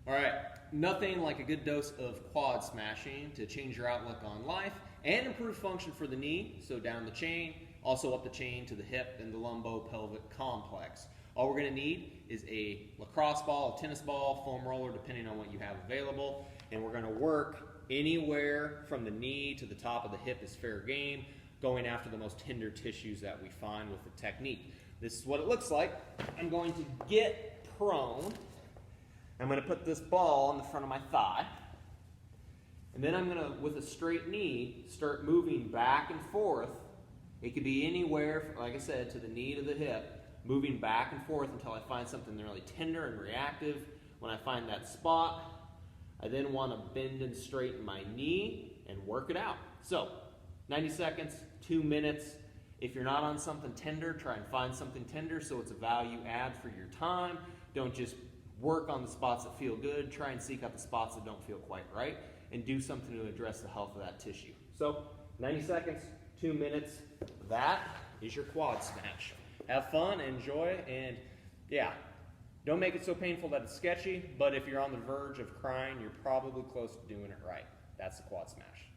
All right, nothing like a good dose of quad smashing to change your outlook on life and improve function for the knee, so down the chain, also up the chain to the hip and the lumbopelvic complex. All we're gonna need is a lacrosse ball, a tennis ball, foam roller, depending on what you have available, and we're gonna work anywhere from the knee to the top of the hip is fair game, going after the most tender tissues that we find with the technique. This is what it looks like. I'm going to get prone. I'm going to put this ball on the front of my thigh, and then I'm going to, with a straight knee, start moving back and forth. It could be anywhere, like I said, to the knee to the hip, moving back and forth until I find something really tender and reactive. When I find that spot, I then want to bend and straighten my knee and work it out. So, 90 seconds, 2 minutes. If you're not on something tender, try and find something tender so it's a value add for your time. Don't just work on the spots that feel good. Try and seek out the spots that don't feel quite right and do something to address the health of that tissue. So 90 seconds, 2 minutes. That is your quad smash. Have fun, enjoy, and yeah, don't make it so painful that it's sketchy, but if you're on the verge of crying, you're probably close to doing it right. That's the quad smash.